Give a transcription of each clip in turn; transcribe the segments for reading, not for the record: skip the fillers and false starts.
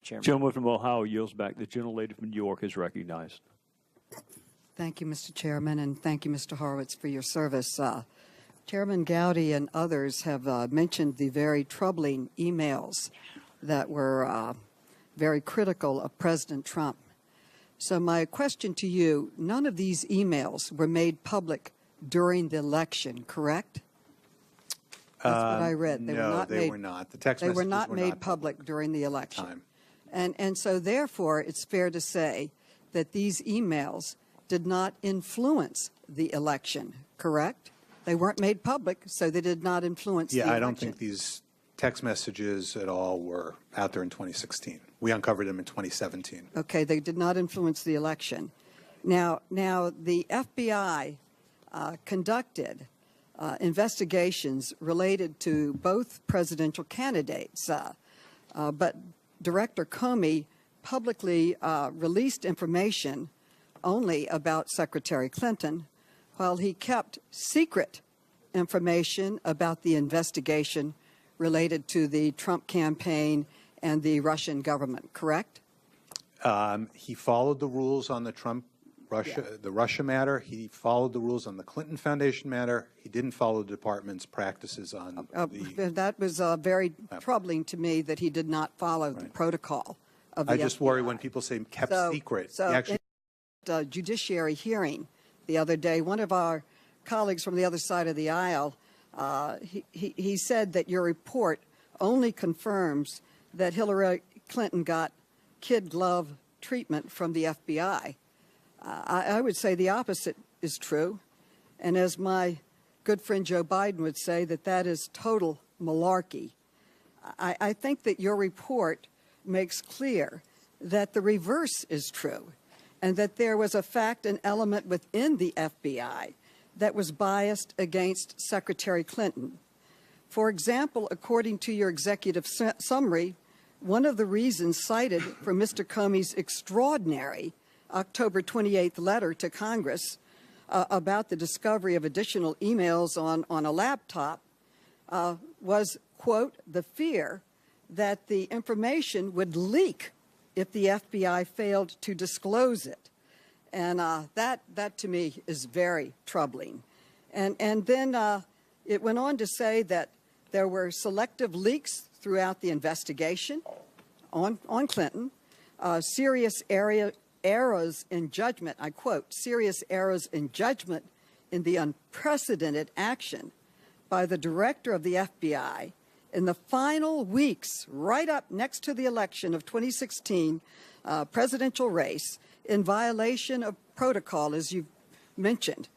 Chairman. Gentleman from Ohio yields back. The gentlelady from New York is recognized. Thank you, Mr. Chairman, and thank you, Mr. Horowitz, for your service. Chairman Gowdy and others have mentioned the very troubling emails that were very critical of President Trump. So my question to you, none of these emails were made public during the election, correct? That's what I read. They were not. The text messages were not made public during the election. And so therefore, it's fair to say that these emails did not influence the election, correct? They weren't made public, so they did not influence the election. Yeah, I don't think these text messages at all were out there in 2016. We uncovered them in 2017. Okay, they did not influence the election. Now the FBI conducted investigations related to both presidential candidates, but Director Comey publicly released information only about Secretary Clinton, while he kept secret information about the investigation related to the Trump campaign and the Russian government, correct? He followed the rules on the the Russia matter. He followed the rules on the Clinton Foundation matter. He didn't follow the department's practices on That was very troubling to me that he did not follow the protocol of the I just FBI. worry when people say kept secret. So in a judiciary hearing the other day, one of our colleagues from the other side of the aisle, he said that your report only confirms that Hillary Clinton got kid glove treatment from the FBI. I would say the opposite is true. And as my good friend Joe Biden would say, that is total malarkey. I think that your report makes clear that the reverse is true, and that there was a fact and element within the FBI that was biased against Secretary Clinton. For example, according to your executive summary, one of the reasons cited for Mr. Comey's extraordinary October 28th letter to Congress about the discovery of additional emails on a laptop was, quote, the fear that the information would leak if the FBI failed to disclose it. And that to me is very troubling. And then it went on to say that there were selective leaks throughout the investigation on Clinton, serious errors in judgment, I quote, serious errors in judgment in the unprecedented action by the director of the FBI in the final weeks, right up next to the election of 2016 presidential race, in violation of protocol, as you mentioned.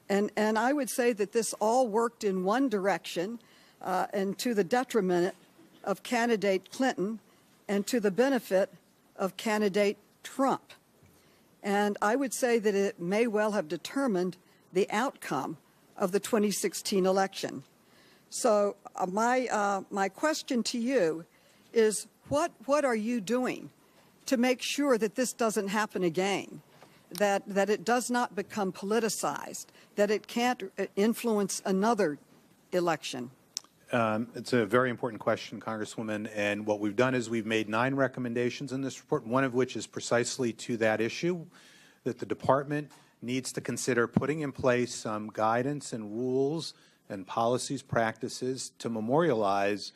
And I would say that this all worked in one direction and to the detriment of candidate Clinton and to the benefit of candidate Trump. And I would say that it may well have determined the outcome of the 2016 election. So my question to you is, what are you doing to make sure that this doesn't happen again, that it does not become politicized, that it can't influence another election? It's a very important question, Congresswoman, and what we've done is we've made 9 recommendations in this report, one of which is precisely to that issue, that the department needs to consider putting in place some guidance and rules and policies, practices to memorialize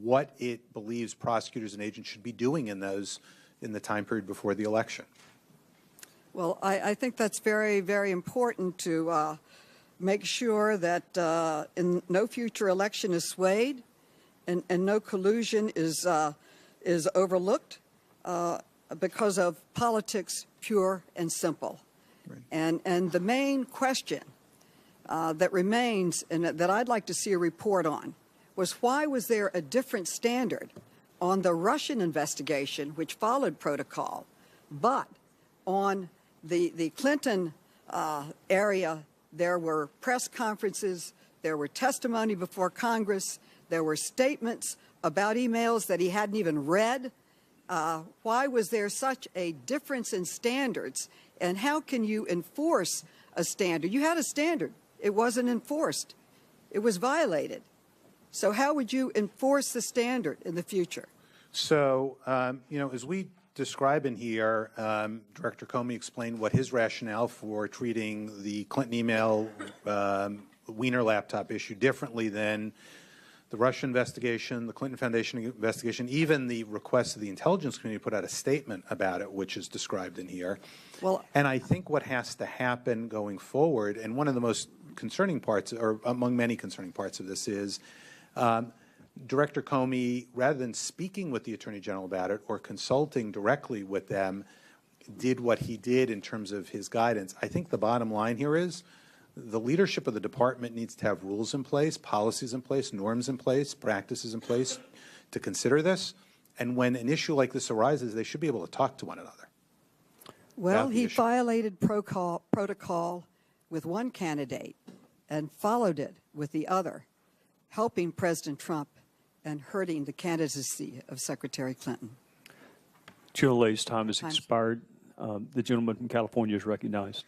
what it believes prosecutors and agents should be doing in the time period before the election. Well, I think that's very, very important to make sure that no future election is swayed and no collusion is overlooked because of politics pure and simple. Right. And the main question that remains and that I'd like to see a report on was, why was there a different standard on the Russian investigation, which followed protocol, but on the Clinton area, there were press conferences, there were testimony before Congress, there were statements about emails that he hadn't even read. Why was there such a difference in standards, and how can you enforce a standard? You had a standard. It wasn't enforced. It was violated. So how would you enforce the standard in the future? So, as we describe in here, Director Comey explained what his rationale for treating the Clinton email Wiener laptop issue differently than the Russia investigation, the Clinton Foundation investigation, even the request of the intelligence community to put out a statement about it, which is described in here. Well, and I think what has to happen going forward, and one of the most concerning parts, or among many concerning parts of this, is Director Comey, rather than speaking with the Attorney General about it or consulting directly with them, did what he did in terms of his guidance. I think the bottom line here is the leadership of the department needs to have rules in place, policies in place, norms in place, practices in place to consider this. And when an issue like this arises, they should be able to talk to one another. well, he violated protocol with one candidate and followed it with the other, helping President Trump and hurting the candidacy of Secretary Clinton. Gentlelady's time has expired. The gentleman from California is recognized.